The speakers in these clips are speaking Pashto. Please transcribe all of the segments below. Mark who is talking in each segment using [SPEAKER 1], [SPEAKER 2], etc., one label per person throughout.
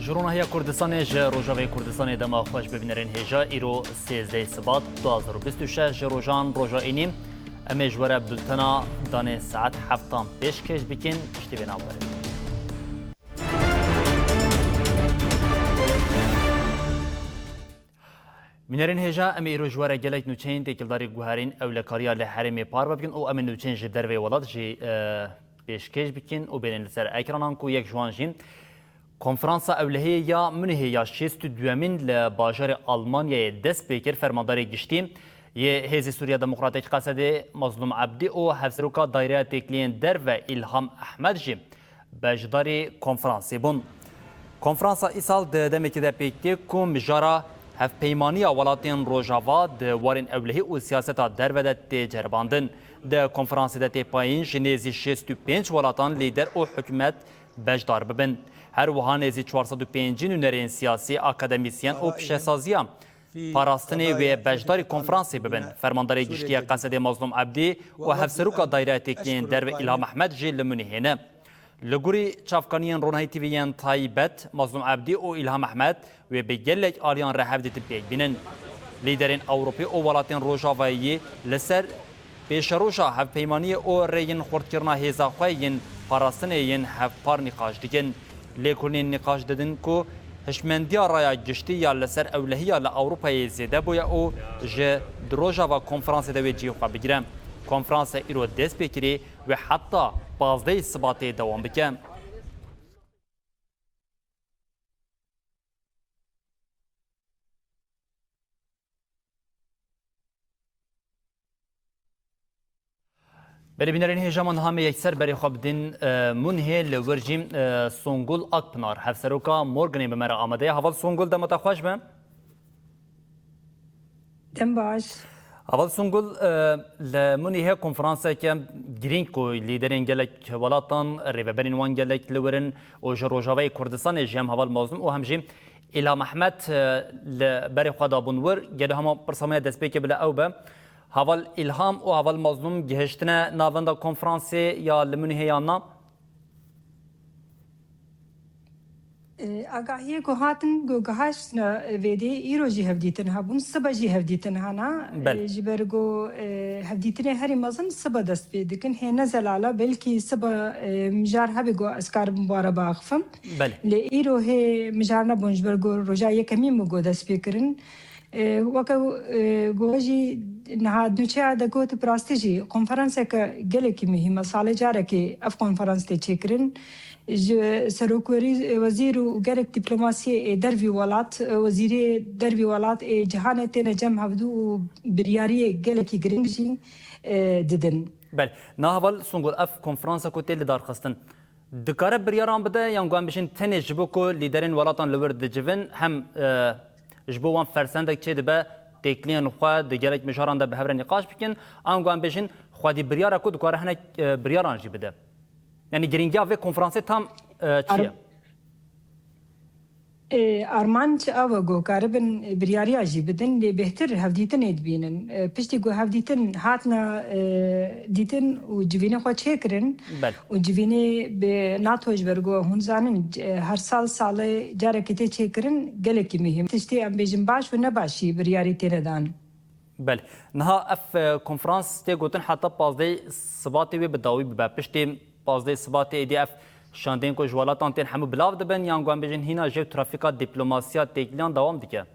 [SPEAKER 1] جرونا هیا کردستان ج روجاوی کردستان دما خوش ببینرین هجا ایرو 13 سبات 2026 روجان روجا اینیم امی جوره بلتنا دانه ساعت 7 پیش کش بکن پشتی بنا بره بینرین هجا امی ایرو جوره گلک نوچین تکلداری گوهرین اولکاریا لحرمی پار بکن او امی نوچین جی دروی ولاد جی پیش کش بکن او بینن لسر اکرانان کو یک جوان جین کنفرانسا اولهی یا منهی یا شیست دوامین لباجار آلمانیا دست بکر فرمانداری گشتیم یه هزی سوریا دموکراتیک قصد مظلوم عبدی او هفسروکا دایره تکلین در و الهام احمد جی بجداری کنفرانسی بون کنفرانسا ایسال دمکی ده پیکتی کم جارا هف پیمانی ولاتین روجاوا ده وارن اولهی و سیاستا در و ده تجرباندن ده کنفرانسی ده تپاین جنیزی 65 ولاتان لیدر او حکومت بجدار ببن هر وهان ازی 405 نونرین سیاسی اکادمیسین او پیشسازیا پاراستنی و بجداری کنفرانسی ببن فرمانداری گشتی قصد مظلوم عبدی و هفسروکا دایره تکلین در و الهام احمد جی لمنهینه لگوری چافکانیان رونهای تیویان تایبت مظلوم عبدی و الهام احمد و بگلک آلیان رهب دیت بیگ بینن لیدرین اوروپی او ولاتین روجاوایی لسر پیشروشا هف پیمانی او رین خورد هیزا خوین پاراستنین هف پار نقاش دیگن لیکونین نقاش دادن کو هشمندیا رایا گشتی یا لسر اولهیا لأوروپای زیده بویا او جه دروژا و کنفرانس دوی جیو خواه بگیرم کنفرانس ایرو دست بکری و حتی 15 سباته دوام بکم بری بینرین هجامان همه یک سر بری خواب دین منه لورجیم سونگول اکپنار هفسروکا مورگنی بمره آمده حوال سونگول دمتا خوش بم؟
[SPEAKER 2] دم باش
[SPEAKER 1] حوال سونگول لمنه کنفرانسه که گرین کو لیدرین گلک ولاتان ریوبرین وان گلک لورن و جروجاوی کردستان جیم حوال مازم و همجیم الهام احمد بری خدا بونور گله همه پرسامه دست بکی بلا او به هاول الهام و هاول مظلوم گهشتنه ناوندا کنفرانسی یا لمنه یانا
[SPEAKER 2] آگاهی گوهاتن گوهاش ویدی ایرو جی هفدیتن هبون سبا جی هفدیتن هانا جبرگو هفدیتن هری مزن سبا دست بیدکن هنه زلالا بلکی سبا مجار هبی گو اسکار مبارا باخفم لی ایرو هی مجار نبون جبرگو رجا یکمی مگو دست بیکرن وکو گوجی نهاد نوچه دکوت پراستیجی کنفرانس که گله کی مهمه سال جاره که اف کنفرانس تی چکرین سروکوری وزیر و گرک دیپلماسی دروی ولات وزیر دروی ولات جهان تن جمع هفدو بریاری گله کی گرینجی دیدن
[SPEAKER 1] بله نه اول سونگول اف کنفرانس کو تل دار خستن دکاره بریاران بده یا گوان بشین تن جبو کو لیدرین ولاتان لور دجون هم جبوان فرسندک چه دبه تکلین خوا دگرک مشاران ده به هر نقاش بکن آنگوان بشین خودی بریار کو دکاره هنگ بریاران جی بده یعنی گرینگیا و کنفرانس تام چیه
[SPEAKER 2] ارمان چه آوا گو کاربن بریاری آجی بدن لی بهتر هفدیتن ادبینن پشتی گو هفدیتن هاتنا دیتن و جوینه خوا چه کرن و جوینه به ناتوش برگو هون زانن هر سال جاره کتی چه کرن گله کی مهم تشتی ام بیجن باش و نباشی بریاری تینه دان
[SPEAKER 1] بله نها اف کنفرانس تی گوتن حتی 15 سباتی و بداوی به پشتی 15 سباتی ایدی اف شاندین کو جوالاتان تین همو بلاو دبن یا گوان بجن هینا جو ترافیکا دیپلوماسیا تکلیان دوام دیگه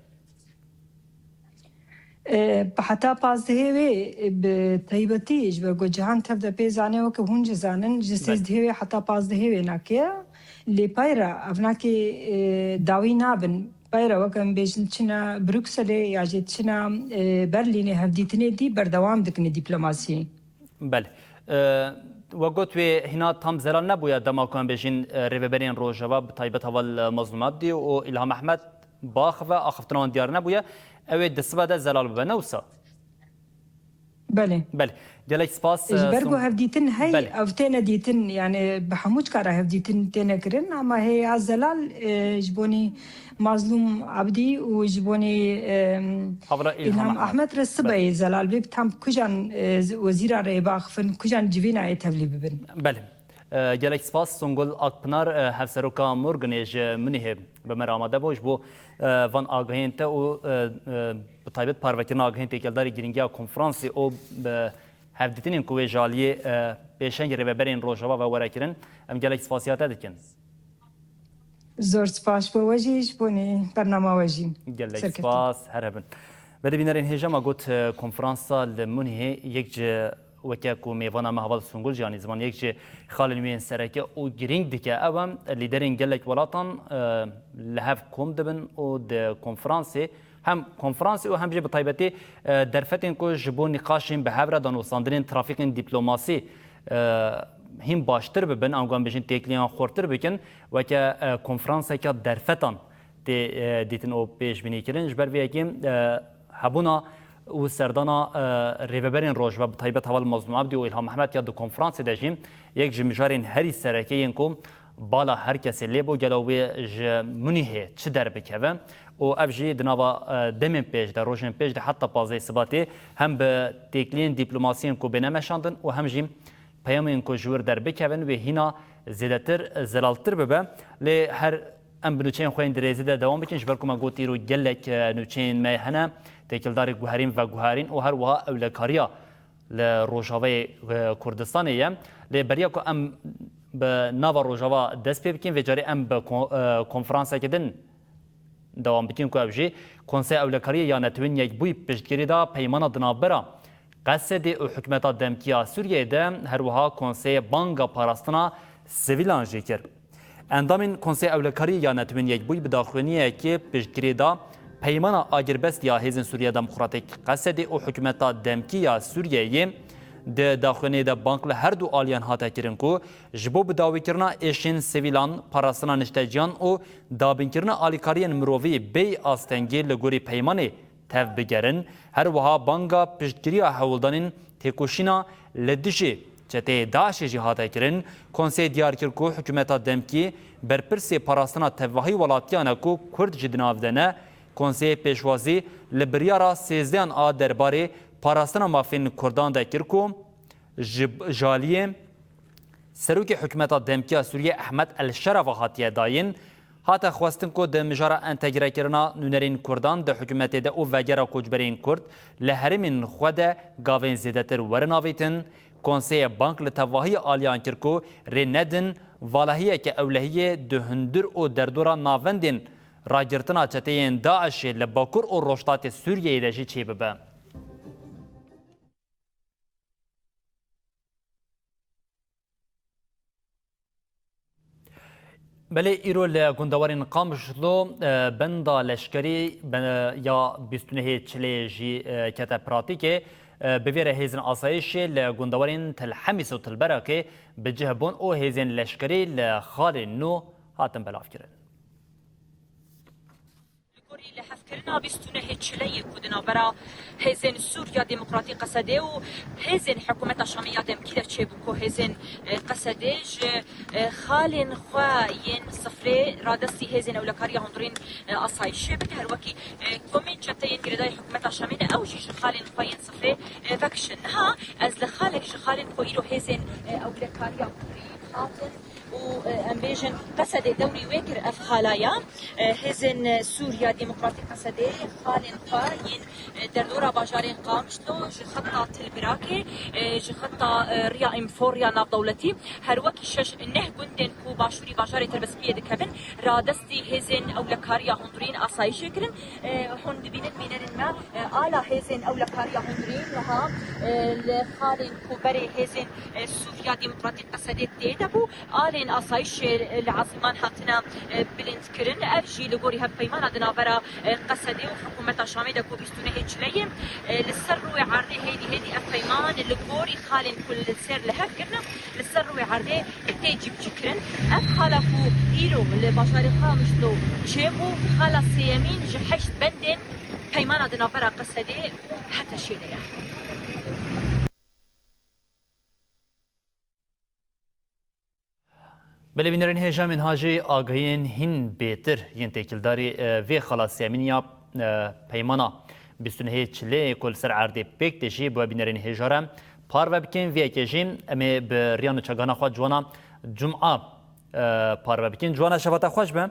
[SPEAKER 2] حتی پازده وی به طیبتیش برگو جهان تبدا پیزانه و که هونج زانن جسیزده وی حتی پازده وی ناکیه لی پایرا افنا که داوی نابن پایرا وکم بیشن چنا بروکسل یا جت چنا برلین هفدیتنه دی بردوام دکنه دیپلوماسی
[SPEAKER 1] بله وقت و هنا تام زلال نبوده دما کن بجین ریوبرین روجاوا بتایبت اول مظلومات دی و الهام احمد باخ و آخفتنان دیار نبوده اوی دسته ده زلال ببنه وسا
[SPEAKER 2] بله
[SPEAKER 1] جلک سپاس
[SPEAKER 2] برگو هفدیتن هی افتینه دیتن یعنی بحموج کاره هفدیتن تینه کرن اما هی از زلال جبونی مظلوم عبدی و جبونی الهام احمد رسبه زلال بیب تام کجان وزیر رای باخفن کجان جوینا ایتولی ببین
[SPEAKER 1] بله gelek spas Songol Akpınar hevseroka Morganêj Munihê bi me amade bû ji bo van agahên te û bi taybet parvekirina agahên têkeldarî giringiya konferansê û bi hevdîtinên ku wê jaliyê pêşengê rêveberên Rojava ve werekirin em gelek spasiya te dikin.
[SPEAKER 2] زۆر سپاس بۆ وەژیش بۆنی بەرنامەوەژین
[SPEAKER 1] gelek spas her hebin. Vedê bînerên hêjema got konferansa li Munihê yek ji weke ku mêvana me heval Songol janî ziman yek ji xalên wê yên sereke û giring dike ew em lîderên gelek welatan li hev kom dibin û di konferansê hem konferansê û hem jî bi taybetî derfetên ku ji bo nîqaşên bi hev re danûstandinên trafîkên dîplomasî hîn baştir bibin em wan bijin têkiliyan xortir bikin weke konferanseka derfetan tê dîtin û pêşbînîkirin ji ber vê yekê hebûna û serdana rêveberên Rojava bi taybet heval Mazlûm Abdî û İlham Mehmet ya di konferansê de jî yek ji mijarên herî serekeyên ku bala her kesê lê bû gelo wê ji Munihê çi derbikeve û ev jî di nava demên pêş de rojên pêş de heta pazê sibatê hem bi têkiliyên dîplomasiyên ku bêne meşandin û hem jî peyamên ku ji wir derbikevin wê hîna zêdetir zelaltir bibe lê her em bi nûçeyên xwe yên dirêzî de dewam bikin ji ber ku me got îro gelek nûçeyên me hene têkildarê guherîn ve guherîn û her wiha ewlekariya li Rojavayê Kurdistanê ye lê beriya ku em bi nava Rojava dest pê bikin vê carê em bi konferansekê din dewam bikin ku ev jî Konsey Ewlekariyê ya Netewên Yekbûyî piştgirî da peymana dinavbera Qesedê û hikûmeta demkiya Sûriyeyê de her wiha Konseyê banga parastina sivîlan jî kir. Endamên Konsey Ewlekariyê ya Netewên Yekbûyî bi daxuyaniyekê piştgirî da peymana agirbeст ya Hêzên Sûriya Demokratîk Qesedê û hikûmeta demkî ya Sûriyeyê di daxuyaniyê de bank li her du aliyan hate kirin ku ji bo bidawîkirina êşên sivîlan, parastina nişteciyan û dabînkirina alîkariyên mirovî bê astengê li gorî peymanê tev bigerin, her wiha banga piştgiriya hewildanên têkoşîna li dijî çeteyê Daişê jî hate kirin, Konsey diyar kir ku hikûmeta demkî berpirsê parastina tevahî welatiyan e ku Kurd ji di nav de ne, Konseyê pêşwazî li biryara sêzdeyan a derbarê parastina mafên Kurdan de kir ku ji jaliyê serokê hikûmeta demkiya Sûriyê Ehmed El-Şeref hatiye dayîn, hate xwestin ku di mijara entegrekirina nûnerên Kurdan di hikûmetê de û vegera koçberên Kurd li herêmên xwe de gavên zêdetir werin avêtin, Konseyê bank li tevahî aliyan kir ku rê nedin valahiyeke ewlehiyê di hundir û derdora navendên ragirtina çeteyên Daişê li Bakur û Rojdatê Sûriyeyê de jî çêbibe. Belê îro li gundewarên Qamişlo benda leşkerî ya bîstunehê çilê jî kete pratîkê bi vê re hêzên asayişê li gundewarên Telhemîs û Tilberekê bi cih bûn û hêzên leşkerî li xalên nû hatin belavkirin.
[SPEAKER 3] li hevkirina bîstunehê çileyê ku di navbera hêzên Sûriya Demokratîk Qesedê û hêzên hikûmeta Şamê ya demkî de çêbû ku hêzên Qesedê ji xalên xwe yên sifrê radestî hêzên ewlekariya hundirên asayişê bike her wekî komên çeteyên girêdayê hikûmeta Şamê de ew jî ji xalên xwe yên sifrê vekişin. Niha ez li xalek ji xalên ku îro hêzên ewlekariya hundirî hatin û em bêjin Qesedê dewrî wê kir ev xalaya hêzên Sûriya Demokratîk Qesedê xalên xwe yên derdora bajarên Qamişlo ji xeta Tilbirakê ji xeta riya Emforiya navdewletî her wekî şeş neh gundên ku başûrî bajarê Tirbiskiyê dikevin radestî hêzên ewlekariya hundirîn asayişê kirin hûn dibînin mînerên me ala hêzên ewlekariya hundirîn niha li xalên ku berê hêzên Sûriya Demokratîk Qesedê tê de bû alên asayişê li Asîman hatina bilindkirin ev jî li gorî hevpeymana di navbera Qesedê û hikûmeta Şamê de ku bîstunehê çileyê li ser rûyê erdê hêdî ev peyman li gorî xalên ku li ser li hev kirine li ser rûyê erdê tê cîbcî kirin ev xala ku îro li bajarê Qamişlo çêbû xala sêyemîn ji heşt bendên peymana di navbera Qesedê hete şêde ye.
[SPEAKER 1] Belê bînerên hêjamên hajê agahiyên hîn bêtir yên têkildarî vê xelasiyemîniya peymana bîstunehê çileyê ku li ser erdê pêk de jî bi bînerên hêjare par ve bikin vê yekê jî em ê bi riya nûçegana xwe civana جمعه پارو بکن جوانا شفاتا خوش به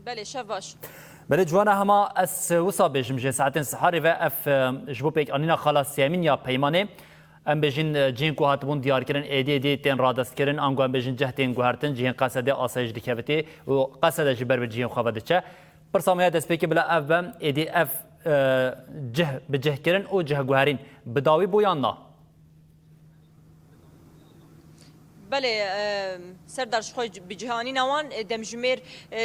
[SPEAKER 3] بله شب باش
[SPEAKER 1] بله جوانا هما اس وصا بجم جه ساعتين سحاري و اف جبو بيك انينا خلاص يمين يا پیمانه ام بجین جین کو هاتبون دیار کردن ایدی تن رادست کردن آنگو ام بجین جهتین گوهرتن جین قصد آسایش دکبتی و قصد جبر به جین خوابه چه پرسامیه دست پیکی بلا اف بم ایدی اف جه به جه کردن او جه گوهرین بداوی بویان نه
[SPEAKER 3] بله سردار شخوی بجهانی نوان دمجمیر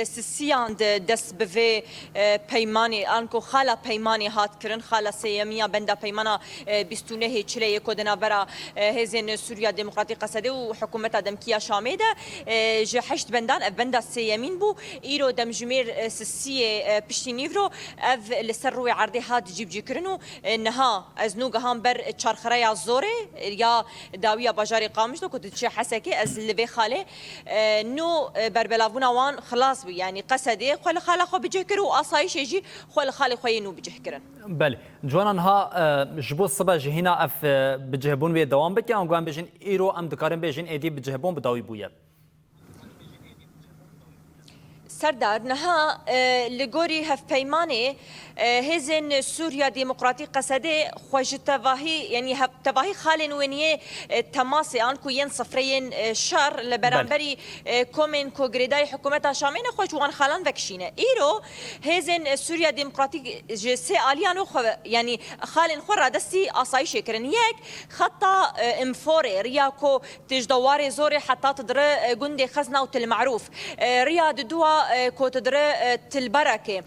[SPEAKER 3] سیان دست به پیمانی آنکو خالا پیمانی هات کرن خالا سیامیا بنده پیمانا بیستونه چله کدنا برا هزین سوریا دموکراتی قصده و حکومت دمکیا شامی ده جه هشت بندان بنده سیامین بو ایرو دمجمیر سی پشتینیورو اف لسر روی عرضی هات جیب جی کرنو نها از نوگه هم بر چارخرای زوره یا داویا بجاری قامش دو کدت چه حسه که از لبی خاله نو بربلاونا وان خلاص بي يعني قصدي خل خاله خو بجه كرو آسایش يجي خل خاله خوي نو بجه كرن
[SPEAKER 1] بله جوانا ها جبو الصبا جهنا اف بجهبون بي دوام بك ام قام بجين ايرو ام دكارن بجين ايدي بجهبون بداوي بويا
[SPEAKER 3] سردار نها لگوری هف پیمانه هزن سوریا ديمقراطي قصده خوش تواهي يعني هف تواهي خالن ونيه تماسي انكو ين صفرين شر لبرانبري كومن كو غريداي حكومه شامين خوش وان خالن وكشينه ايرو هزن سوريا ديمقراطي جسي اليانو يعني خالن خور دستي اسايش كرن يك خطا امفوري رياكو تجدواري زوري حتى تدر جندي خزنه وتلمعروف رياض دوا كوتدر تلبركه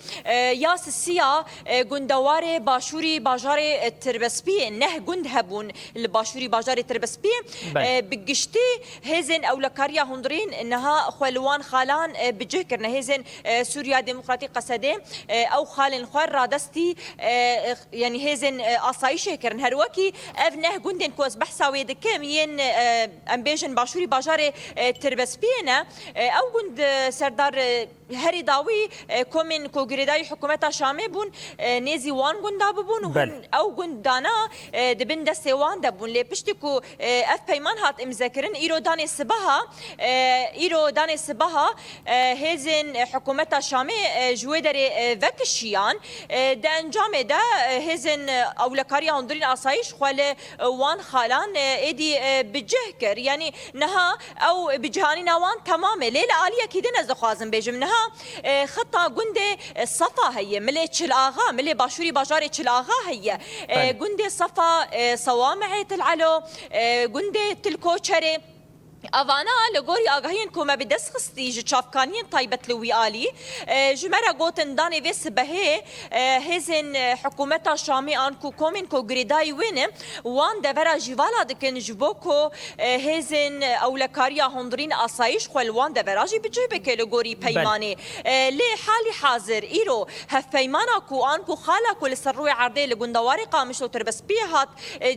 [SPEAKER 3] ياس السيا جندواري باشوري باجاري تربسبي نه جند هبون الباشوري باجاري تربسبي بقشتي هزن او لكاريا هندرين انها خلوان خالان بجكرنا هزن سوريا ديمقراطي قصده او خالن خور رادستي يعني هزن اسايشه كرن هروكي اف نه جندن كوز بحساوي دكم ين امبيجن باشوري باجاري تربسبينا او جند سردار هری داوی کومن کوگریدای حکومت شامی بون نیزی وان گندا ببون و او گندانا دبن دست وان دبون لپشتی کو اف پیمان هات امذکرن ایرو دان سبها هزن حکومت شامی جویدر وکشیان ده انجام ده هزن اولکاری هندرین آسایش خال وان خالان ایدی بجه کر یعنی نها او بجهانی نوان تمام لیل عالیه کیدن از خوازم بجم نها خطا جندي صفا هي ملي تشلاغا ملي باشوري باجاري تشلاغا هي جندي صفا صوامع العلو جندي تلكوشري اوانا لگوری آگاهین کومه به دست خستی جافکانین طایبت لوی آلی جمره گوتن دانی ویس بهه هزن حکومت شامی آن کو کومین کو گریدای وینم وان دورا جوالا دکن جبوکو هزن اولکاریا هندرین آسایش خل وان دورا جی بجیبه که لگوری پیمانه لی حالی حاضر ایرو هف پیمانا کو آن کو خالا کو لسر روی عرده لگندواری قامش و تربس بیهات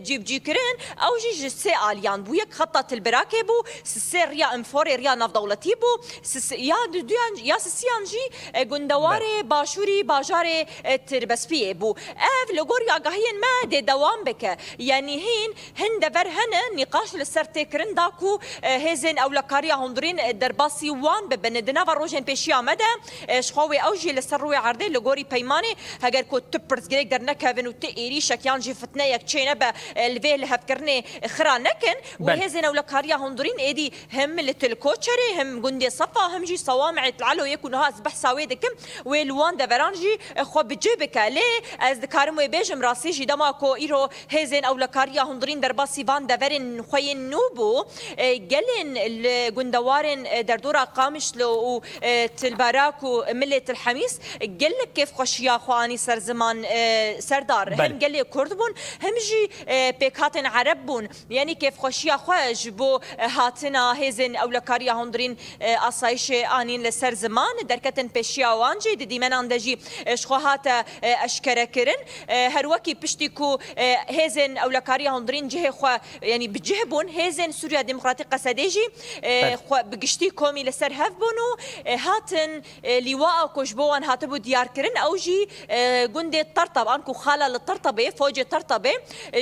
[SPEAKER 3] جیب جی کرن او جی جسه آلیان بو یک خطة البراکه بو سسير ريا امفوري ريا نف دولتي بو يا ديان يا سيانجي جندواري باشوري باجاري تربسبيه بو اف لغوريا غاهين ما دي دوام بك يعني هن دبر هنا نقاش لسر تكرن داكو هزن او لكاريا هندرين درباسي وان ببندنا روجن بيشيا مدى شخوي اوجي لسر روي عرضي لغوري بيماني هاجر كو تبرز جريك درنا كافن وتيري شكيان جي فتنا يك تشينبا الفيل هفكرني خرا نكن وهزن او لكاريا هندرين ايدي هم لتلكوتشري هم جندي صفا هم جي صوامع العلو يكون هاز بحساوي دكم ويلوان دفرانجي خو بجيبك ليه از دكارم ويبيجم راسي جي دماكو ايرو هزن او لكاريا هندرين درباسي فان دفرن خوين نوبو جلن الجندوارن دردورا قامش لو تلباراكو ملة الحميس قلك كيف خشيا خواني سر زمان سردار هم قال كردبون هم جي بيكاتن عربون يعني كيف خشيا خواج بو هات هاتنا هزن اولکاریا هندرین آسایش آنین لسر زمان درکتن پیشیا وانجی دیمن اندجی شخوهات اشکره کرن هر وکی پشتی کو هزن اولکاریا هندرین جه خو یعنی بجهبون هزن سوریا دموکراتیک قصدیجی خو بگشتی کومی لسر هف بونو هاتن لواء کوشبوان هاتبو دیار کرن اوجی گنده طرطب انکو خاله للطرطبه فوج طرطبه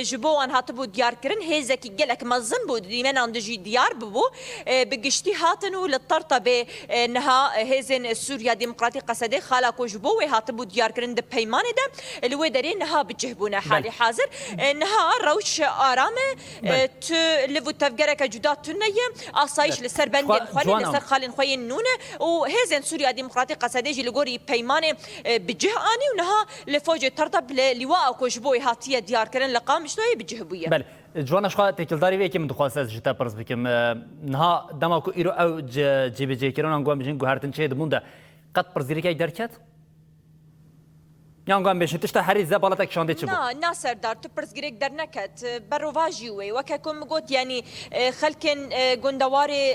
[SPEAKER 3] جبوان هاتبو دیار کرن هزکی گلک مزن بود دیمن اندجی دیار ببو بگشتی هاتنو للطرطبه نها هزن سوريا ديمقراطي قصدي خالا كوجبو هاتبو ديار كرن د بيمان ده اللي دارين نها بجهبونا حالي حاضر نها روش ارامه ت لفو تفجرك جدا تنيه اصايش لسر بند خالي لسر خالين خوين نونه وهزن سوريا ديمقراطي قصدي جي لغوري بيمان بجهاني ونها لفوج ترطب لواء كوجبو هاتيه ديار كرن لقام شوي بجهبويه
[SPEAKER 1] بله جوانا شخوا تکلداری وی که من دخواست از جتا پرس بکم نها دما کو ایرو او جی بی جی کرون انگوام بجین گوهرتن چه دمونده قد پرزیری که درکت یا انگوام بجین تشتا هری زبالتک شانده چه بود
[SPEAKER 3] نا ناصر دار تو پرزگریک در نکت برواجی وی وککم گوت یعنی خلکن گندواری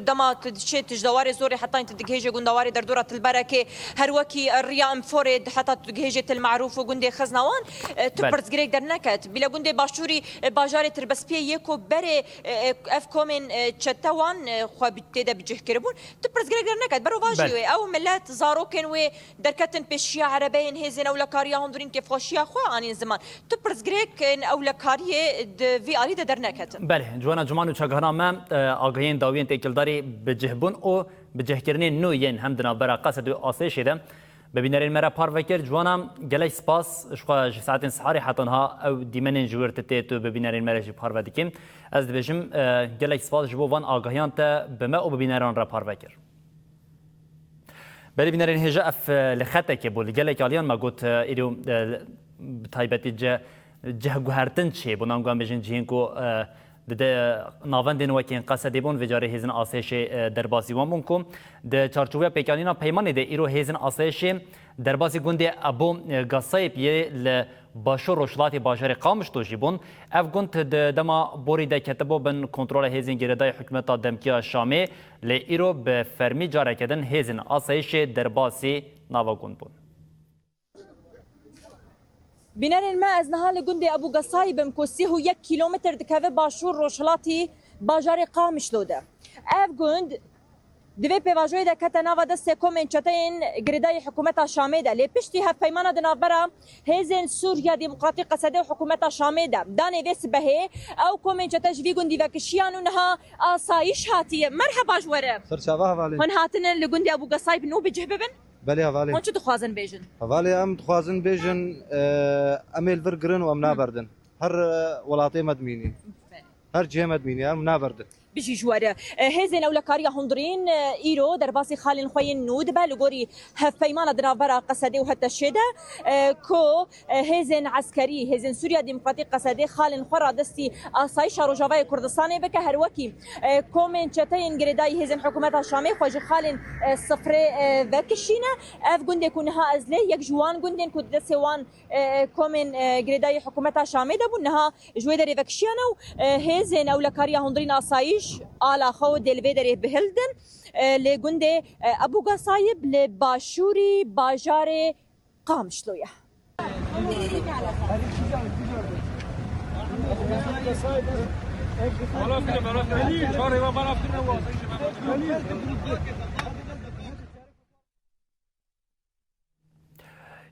[SPEAKER 3] دما تشي تجدواري زوري حتى انت دجهجه گندواري در دوره البركه هر وكي الريام فورد حتى دجهجه المعروف وگندي خزنوان تبرز جريك در نكت بلا گندي باشوري باجاري تربسبيه يكو بري اف كومن تشتوان خو بتدا بجه كربون تبرز جريك در نكت برو واجي او ملات زاروكن و دركتن بشيا عربين هزن او لكاريا هندرين كيف خوشيا خو اني زمان تبرز جريك او لكاريه في اريد در نكت
[SPEAKER 1] بله جوانا جمانو چاگهنا ما آگهین داوین تکلداری بجهبون او بجهکرنی نوین هم دنا برا قصد آسایش ده ببینرین مرا پاروکر جوانا گله سپاس شقا ساعت سحری حتنها او دیمن جورت تو ببینرین مرا جی پارودکیم از دبجم گله سپاس جبو وان آگهیان تا بما او ببینران را پاروکر بله ببینرین هجا اف لخته بول گله کالیان ما گوت ایرو تایبتی جه گوهرتن چه بونام گام بجین جین کو ده ناوندین وکین قصدی بون وجاره هزن آسایش دربازی وامون کو ده چارچوبه پیکانینا پیمان ده ایرو هزن آسایش دربازی گنده ابو گاسایب یه ل باشور روشلاتی باجر قامش تو جیبون اف گنت دما بوری ده کتبو بن کنترل هزن گردای حکومت دمکیا شامی ل ایرو به فرمی جاره کدن هزن آسایش دربازی ناوگون بون
[SPEAKER 3] بنار ما از نهال گنده ابو قصای بمکوسی هو 1 کیلومتر دکوه باشور روشلاتی باجار قامش لوده اف گند دوی پیواجوی ده کتا ناوا دسته کومن چتین گردای حکومت شامی ده لی پشتی هف پیمانه ده نافبرا هزن سوریا ديمقراطي قصده حکومت شامی ده دانه ویس بهه او کومن چتش وی گندی وکشیانو نها آسایش هاتیه مرحبا جوره
[SPEAKER 4] سرچاوه حوالی
[SPEAKER 3] هن هاتن لگندی ابو قصای بنو بجه ببن
[SPEAKER 4] بله حوالی
[SPEAKER 3] هون چه دخوازن بیجن
[SPEAKER 4] حوالی ام دخوازن بیجن امیل ورگرن و ام نابردن هر ولاتی مدمینی هر جهه مدمینی ام نابردن
[SPEAKER 3] بيجي جوار هزن اولكاريا هندرين ايرو درباسي خالين خوين نود بالغوري هفيمانه درافرا قصدي وحتى الشده كو هزن عسكري هزن سوريا ديمقراطي قصدي خالين خرا دستي اسايش روجاوي كردستان بك هروكي كومن چتين گرداي هزن حكومت الشامي خوج خالين صفر وكشينا اف گند كونها ازله يك جوان گندن كود دسوان كومن گرداي حكومت الشامي دبنها جويدري وكشيانو هزن اولكاريا هندرين اسايش على خو دلویدری بهلدن لگنده ابو قصایب لباشوری باجار قامشلویه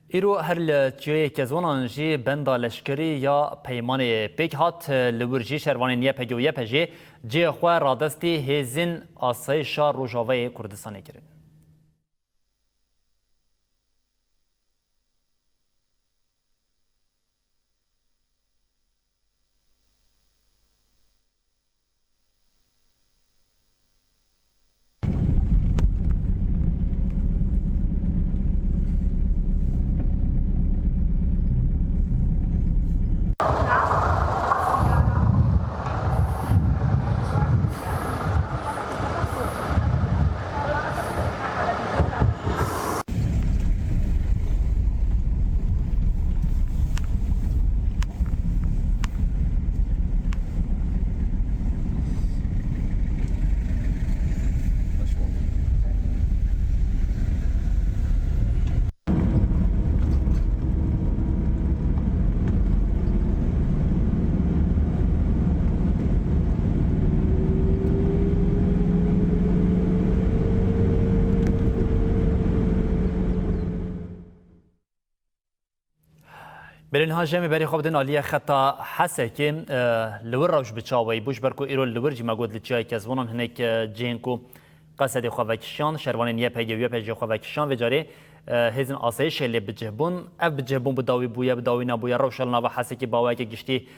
[SPEAKER 1] ایرو هر لچیه که زوانان جی بندا لشکری یا پیمان پیک هات لورجی شروانی نیه پگی و یه پجی جی خواه رادستی هزین آسایشا روژاوه کردستانی کرد. برنها جمع بری خواب دن علیه خطا حسه که لور روش بچاوی بوش برکو ایرو لور جیما گود لچای که زونان هنک جینکو قصد خوابکشان شروانین یه پیجی خوابکشان و جاری هزن آسایش لی بجهبون اف بجهبون بداوی بویا بداوی نبویا روشل نوا حسه که باوی که گشتی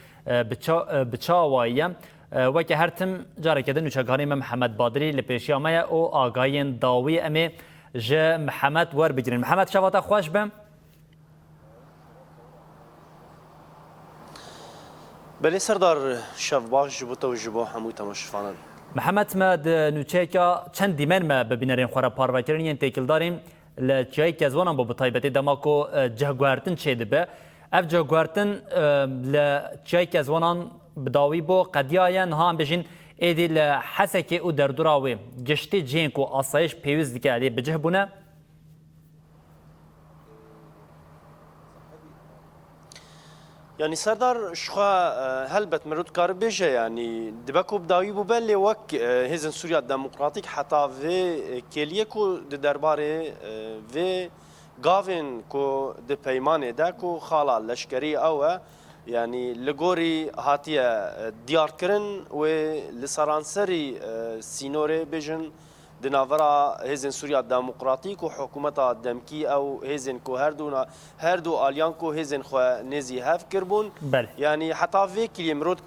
[SPEAKER 1] بچاویه و که هر تم جاره کدن نوچگانی محمد بادری لپیشی آمایه او آگاین داوی امی جه محمد ور بگیرین. محمد شواتا خوش بم؟
[SPEAKER 5] بله سردار شفباش جبوتا و جبو حمو تماشفانان
[SPEAKER 1] محمد ما نوچیکا چند دیمن ما ببینرین خورا پاروکرین ین تیکل داریم لچای که زوانم با بطایبتی دماکو جهگوارتن چه دبه اف جهگوارتن لچای که زوانان بداوی بو قدیاین ها هم بجین ایدی لحسکی او در دراوی گشتی جینکو آسایش پیوز دیگه علی بجه بونه
[SPEAKER 5] يعني سردار شخوا هلبت مرود كار بيجا يعني دبكو بداوي ببالي وك هزن سوريا الديمقراطيك حتى في كيليكو دي درباري في غافين كو دي بيماني داكو خالا لشكري او يعني لغوري هاتيا ديار كرن و لسرانسري سينوري بيجن دنافرا هزن سوريا الديمقراطيك وحكومتها الدمكي او هزن كو هردو اليانكو هزن خو نزي هاف كربون
[SPEAKER 1] بله.
[SPEAKER 5] يعني حتى في كل يمرود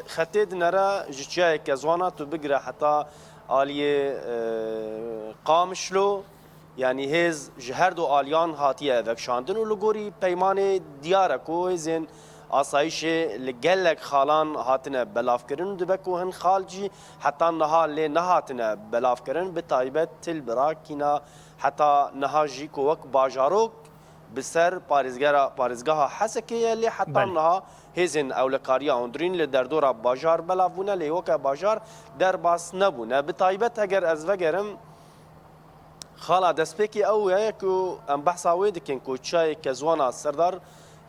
[SPEAKER 5] خطيد نرى جتشاي كزوانا تو بقرا حتى اليه قامشلو يعني هز جهردو اليان هاتيه وكشاندن ولغوري بيمانه دياركو هزن آسایش لگلک خالان هاتنه بلاف کرن دبکو هن خالجی حتی نها لی نهاتنه بلاف کرن به تایبت تل براکینا حتی نها جی کو وک باجاروک بسر پارزگاه حسکیه لی حتی نها هزن اولکاریا هندرین لی در دورا باجار بلاف بونه لی وک باجار در باس نبونه به تایبت اگر از وگرم خالا دسپیکی اوه که ام بحثا ویدکن که چای کزوانا سردار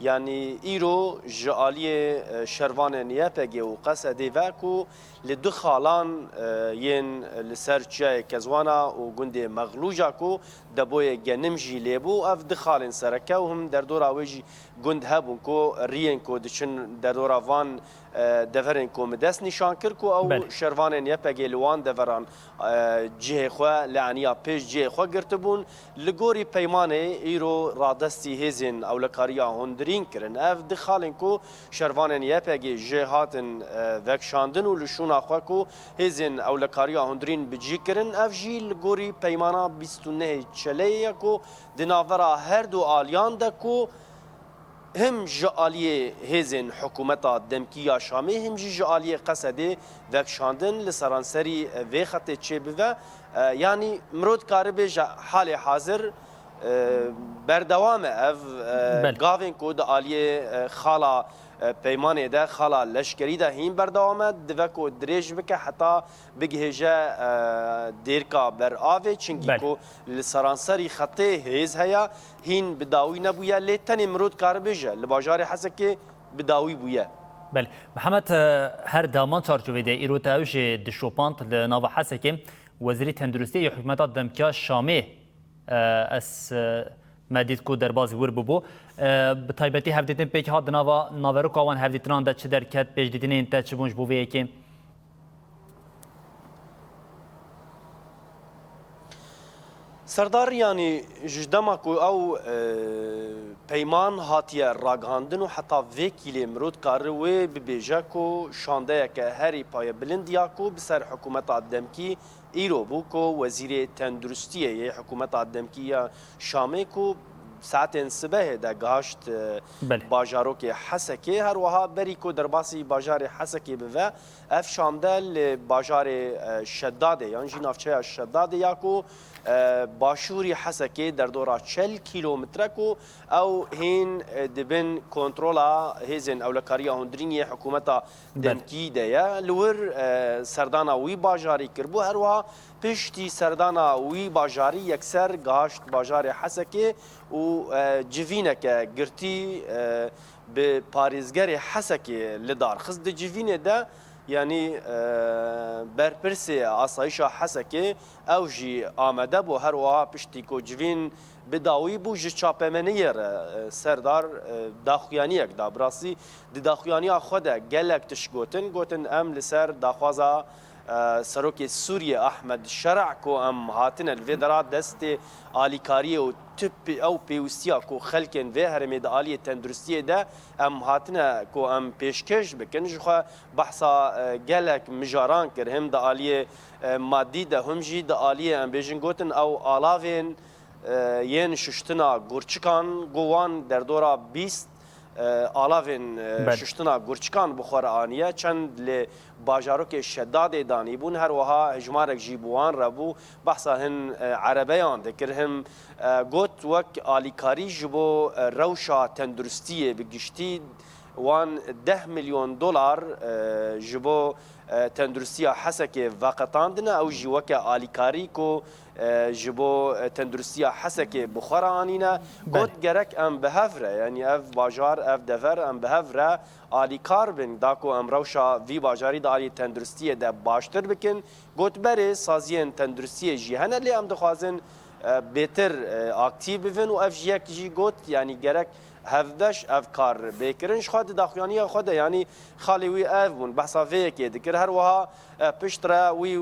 [SPEAKER 5] يعني إيرو جالية شروان نيابجي وقصدي فاكو لدو خالان ين لسرچه كزوانا وجندي مغلوجاكو دبوي جنمجي ليبو اف دخالن سركا وهم در دورا ويجي جند هبونكو رينكو دشن در دورا فان دفرنكو مدس نشان كركو او شروان نيابجي لوان دفران جه خو لعنيا بيش جه خو قرتبون لغوري بيمانه إيرو رادستي هزن او لكاريا هندرين كرن اف دخالنكو شروان نيابجي جهاتن وكشاندن ولشون آخوکو هزن اولکاریا هندرین بجی کرن اف جی لگوری پیمانا 29 چلیه کو دناورا هر دو آلیان دکو هم جالیه هزن حکومتا دمکیا شامی هم جی جالیه قصده وکشاندن لسرانسری و خط چه بوه یعنی مرود کاربه حال حاضر بردوام اف گاوین کو د آلیه خالا پیمانه ده خالا لشکری ده هین بردوامه دوکو دریج بکه حتی بگهجه دیرکا بر آوه چنگی کو لسرانسری خطه هیز هیا هین بداوی نبویه لیتن امرود کار بیجه لباجار حسکه بداوی بویه
[SPEAKER 1] بله محمد هر دامان چارچوبه ده ایرو تاوش دشوپانت لناو حسکه وزیری تندرستی حکومت دمکیا شامه اس مدید کو در بازی ور ببو به تایبتی هفدیتن پیک ها دناوا ناورو کاوان هفدیتنان ده چه درکت پیش دیدن این تا چه بونج بو که
[SPEAKER 5] سردار يعني جدماكو او پیمان هاتیه راگاندن و حتی وکیل مرود کاروی ببیجاکو شانده که هری پای بلندیاکو بسر حکومت دمکی ایرو بوکو وزیر تندرستیه حکومت دمکی شامه کو ساعتين صبح دا گاشت باجاروك حسكي هر وها بريكو درباسي باجار حسكي بفا اف شامدل باجار شداده يعني جنافچه شداده ياكو باشوري حسكي در دورا 40 كيلومتركو او هين دبن كنترولا هيزن اولكاريا هندرينيه حكومتا دمكي ديا لور سردانا وي باجاري كربو هر وها پشتی سردانا وی باجاری یکسر گاشت باجار حسکی و جوینه که گرتی به پاریزگر حسکی لدار خست جوینه ده یعنی برپرسی آسایش حسکی او جی آمده بو هر وها پشتی کو جوین بداوی بو جی چاپمنیر سردار داخویانی یک دابراسی دی داخویانی خود گلک تشگوتن گوتن ام لسر داخوازا سروک سوریه احمد شرع کو ام هاتن الفدرا دست آلیکاری و تپ او پیوستیا کو خلکن و هرمید آلی تندرستی ده ام هاتن کو ام پیشکش بکن جخوا بحثا گلک مجاران کر هم ده آلی مادی ده هم جی ده آلی ام بیجن گوتن او آلاوین ین ششتنا گورچکان گوان در دورا 20 آلاوین ششتنا گورچکان بخور آنیه چند ل باجاروک شداد دانی بون هر وها هجمارک جیبوان ربو بحثا هن عربیان دکر هم گوت وک آلیکاری جبو روشا تندرستیه بگشتی وان 10 میلیون دلار جبو تندرستی حسک وقتاندنا او جوک آلیکاری کو جبو تندرستی حسک بخورانینا گوت گرک ام بهفره یعنی اف باجار اف دفر ام بهفره آلیکار بن داکو ام روشا وی باجاری دا آلی تندرستی دا باشتر بکن گوت بره سازین تندرستی جیهنه لی ام دخوازن بهتر اکتیو بفن و اف جیک جی گوت یعنی گرک هفدش افکار بکرنش خود داخوانی خود یعنی خالی وی اف بون بحثا فیکی دکر هر وها پشتره وی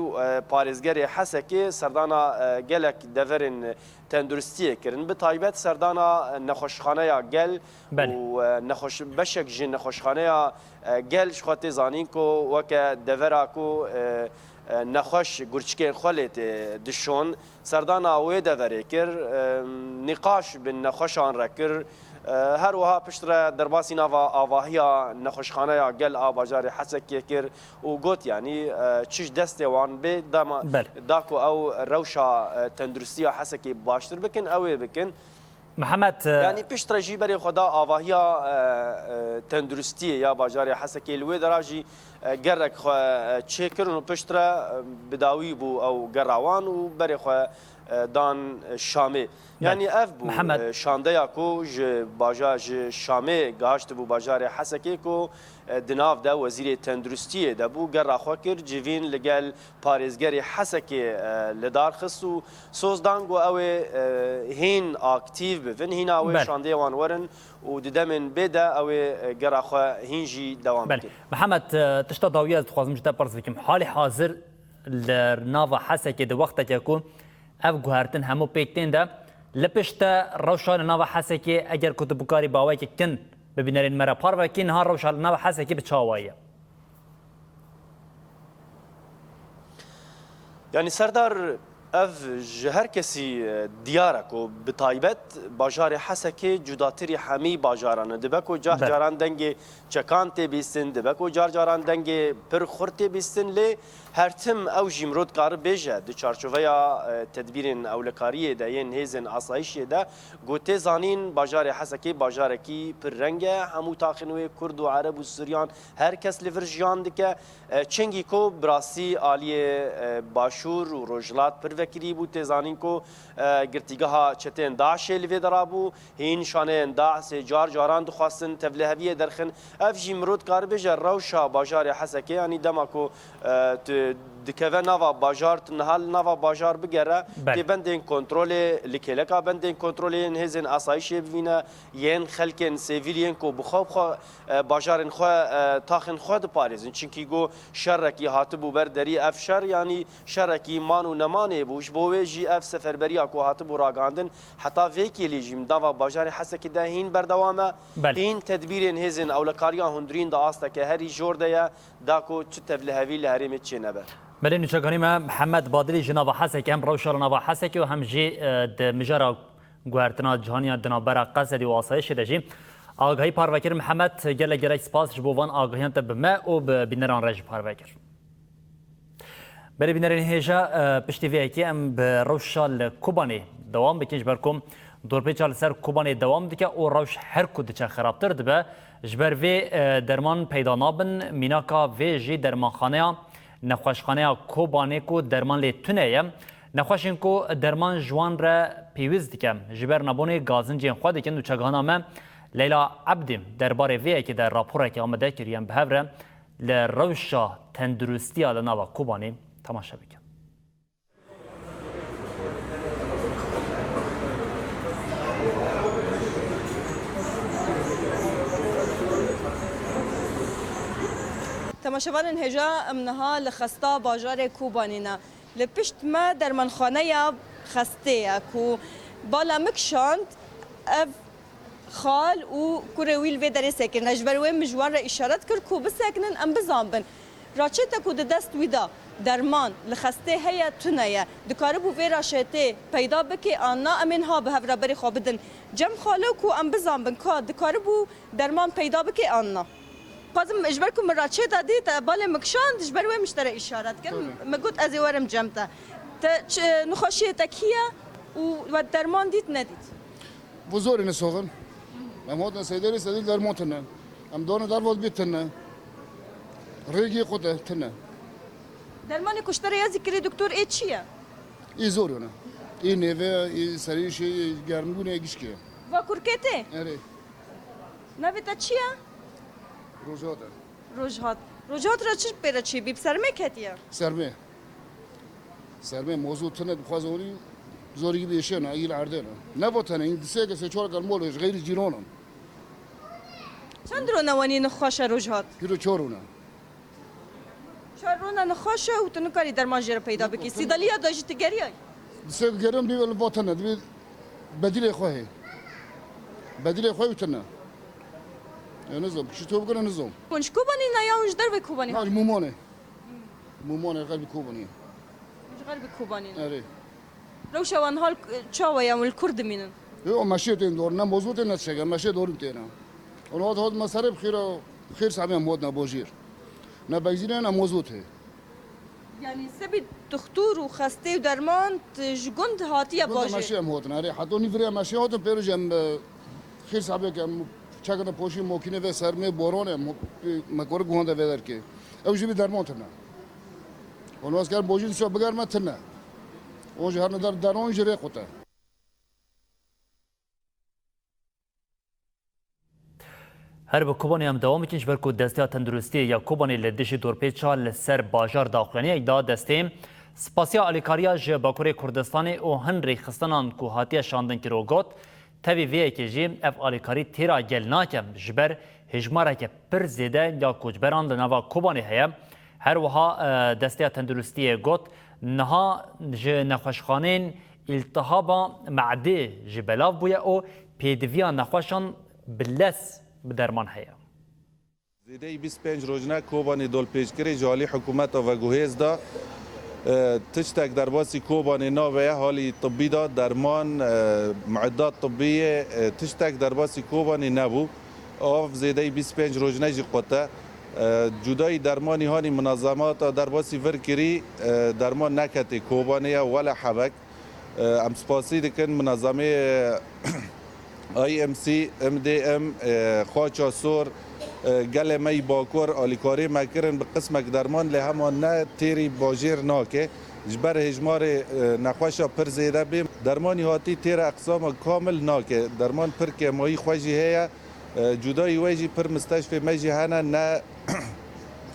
[SPEAKER 5] پارێزگەری حەسەکێ سەردانا gelek deverên tenduristiyê kirin bi taybet serdana nexweşxaneya gel û beşek ji nexweşxaneya gel ji xwe tê zanîn ku weke devera ku nexweş gurçikên xwe lê tê dişon serdana wê deverê kir nîqaş bi nexweşan re kir هر وها پشتره درباسی نوا آواهیا نخوشخانه گل آباجار حسکیه کر و گوت یعنی چیش دسته وان به داکو او روشا تندرستی حسکی باشتر بکن اوی بکن
[SPEAKER 1] محمد
[SPEAKER 5] یعنی پشتره جی بری خدا آواهیا تندرستی یا باجار حسکی لوی دراجی گرک خو چه کرن و پشتره بداوی بو او گراوان و بری خو دان شامه یعنی اف بو شانده یا کو ج باجار شامه گاشت بو باجار حسکی کو دناف ده وزیر تندرستی ده بو گر خو کر جوین لگل پارێزگەری حسکی لدار خصو سوزدانگو او هین اکتیو بفن هین او شانده وان ورن و ددمن بده او گر خو هینجی دوام بکن
[SPEAKER 1] محمد تشتا داویه تخوازم جدا پرس بکم حال حاضر لناوا حسکی ده وقت که اف گوهرتن همو پیکتین ده لپشتا روشان ناوا حسکی اگر کتب کاری باوی که کن ببینرین مرا پار و کن ها روشان ناوا حسکی بچاوایه
[SPEAKER 5] یعنی سردار اف هر کسی دیارک و بتایبت باجار حسکی جداتری همی باجارانه دبکو جار جاران دنگ چکان تی بیستن دبکو جار جاران دنگ پر خورتی بیستن لی هر تم او جیمرود کار بیجه دو چارچوبه تدبیرین اولکاریه ده ین هیزن آسایشیه ده گوته زانین باجار حسکی باجارکی پر رنگه همو تاخنوی کرد و عرب و سوریان هر کس لیور جان دکه چنگی کو براسی آلیه باشور و روجلات پر وکری بو تزانین کو گرتیگاه چتن داعش لیوی درابو هین شانه داعش جار جاران دخواستن تبلهویه درخن اف جیمرود کار بیجه روشا باجار حسکی یعنی دماکو دکوه نوا باجار تنهال نوا باجار بگره که بندین کنترل لکلکا بندین کنترل هزین آسایشی ببینه ین خلکن سیویلین کو بخواب خو باجارن خو تاخن خود پاریزن چونکی گو شرکی هاتبو بردری اف شر یعنی شرکی مانو نمانه بوش بوه جی اف سفربری کو هاتبو راگاندن حتی ویکی لیجیم دوا باجار حسکی ده هین بردوامه هین تدبیرین هزین اولکاریا هندرین دا آستا که هری جورده یا داکو چه تبلهوی لهرمت چه نبه
[SPEAKER 1] بله نشکریم محمد بادری جناب حسکی هم روشار ناب حسکی و هم جی مجرا گوهرتنا جهانیا دنابرا قصدی و آسایش دجیم آگاهی پاروکر محمد گله گرک سپاس جبوان آگاهیان تب ما و بینران رج پاروکر بله بینرین هیجا پشتی وی اکی ام به روشال کوبانی دوام بکنج برکم دور پیچال سر کوبانی دوام دیگه او روش هر کد چه خرابتر دبه جبر وی درمان پیدا نابن میناکا وی جی درمان خانه نخوشخانه کوبانه کو درمان لی تونه نخوشین کو درمان جوان را پیوز دیکم جبر نبونه گازن جین خود دیکن و چگانا من لیلا عبدیم درباره وی که در راپوره که آمده کریم به هفره لروشا تندرستیا لناوا کوبانی تماشا بکن.
[SPEAKER 6] تماشاوان هجا امنها لخستا باجار کوبانینا لپشت ما در منخانه یا خسته کو بالا مکشاند اف خال و کورویل و در سکن نجبروی مجوار را اشارت کرد کو بسکنن ام بزامبن راچتا کو دست ویدا درمان لخسته هيا تنيا دكاربو فيرا شتي پیدا بكي انا امن ها به هفرا بري خوبدن جم خالو کو ام بزامبن کا دكاربو درمان پیدا بكي انا قازم اجبركم مراچه دادی تا بال مکشان اجبروی مشتري اشارت کن مگوت از ورم جمتا تا نخوشی تکیه و درمان دید ندید
[SPEAKER 7] بزرگ نسوغن ام هاد نسیدری سدیل درمان تنه ام دونه در بود بیتنه ریگی قطه تنه
[SPEAKER 6] درمان کشتر یا ذکری دکتر ای چیه؟
[SPEAKER 7] ای زورونه ای نوه ای سریشی گرمگونه ایگیش که
[SPEAKER 6] و کرکته؟
[SPEAKER 7] اره
[SPEAKER 6] نوه تا چیه؟
[SPEAKER 7] روزاده
[SPEAKER 6] روجهات را چی پیره چی بیب سرمه کتیه؟
[SPEAKER 7] سرمه موضوع تنه بخوازونی زوری بیشه نه ایل عرده نه نبوتنه این دسته که سه چهار مولش غیر جیرانم
[SPEAKER 6] چند رو نوانی نخواشه روجهات؟
[SPEAKER 7] پیرو چهارونه
[SPEAKER 6] چهار رو نخواشه و تو نکاری درمان جره پیدا بکی سیدالیا داشتی تگری های؟
[SPEAKER 7] دسته گرم دیول باتنه دیو بدیل خواهی تنه نظام چطور بکنه نظام
[SPEAKER 6] کنش کوبانی نه یا اونج در به کوبانی
[SPEAKER 7] نه مومانه قلب کوبانی
[SPEAKER 6] غرب کوبانی
[SPEAKER 7] اره
[SPEAKER 6] روشوان حال چاوا یا الکرد مینن
[SPEAKER 7] او ماشی تین دور نه موضوع تین نشگه ماشی دورم تینا اون هاد مصرف خیر صاحب مود نه بوجیر نه بگزینه نه موضوع ته
[SPEAKER 6] یعنی سبی دکتر و خسته و درمان جگند هاتیه باشه
[SPEAKER 7] ماشی هم هات نه حتی نیفری ماشی هات پیروزم خیر صاحب که چگونه پوشی ممکنه و سرمه بارانه مکور گونده ودر که او جبی درمان تنه اون واسه کار بوجین شو بگر ما تنه اون جهر ندار درون جری قطه
[SPEAKER 1] هر به کوبانی هم دوام کنش بر کو دسته تندرستی یا کوبانی لدش دور پیچا لسر باجار داخلانی اگدا دسته سپاسیا الیکاریا ج باکوری کردستان او هنری خستانان کو هاتیه شاندن کی روگوت تبی وی که جی اف الیکاری تیرا گل ناکم جبر هجماره که پر زیده یا کوچبران لنوا کوبانی هیا هر وها دسته تندرستی گوت نها ج نخوشخانین التهابا معده جبلاف بویا او پیدویا نخوشان بلس بدرمان هیا
[SPEAKER 8] زیده 25 روزنه کوبانی دول پیشگیری جالی حکومت و گوهیز دا تشتک در باسی کوبانی ناوه حالی طبی دا درمان معدات طبیه تشتک در باسی کوبانی نبو آف زیده 25 روزنه جی قطه جدای درمانی هانی منظمات در باسی ورکری درمان نکتی کوبانی ولا حبک ام سپاسی دکن منظمه IMC MDM خواچا سور گل می باکور آلیکاری مکرن به قسمک درمان لی همان نه تیری باجیر ناکه جبر هجمار نخوشا پر زیده بیم درمانی هاتی تیر اقسام کامل ناکه درمان پر که مایی خوشی هیا جدای ویجی پر مستشفی میجی هنه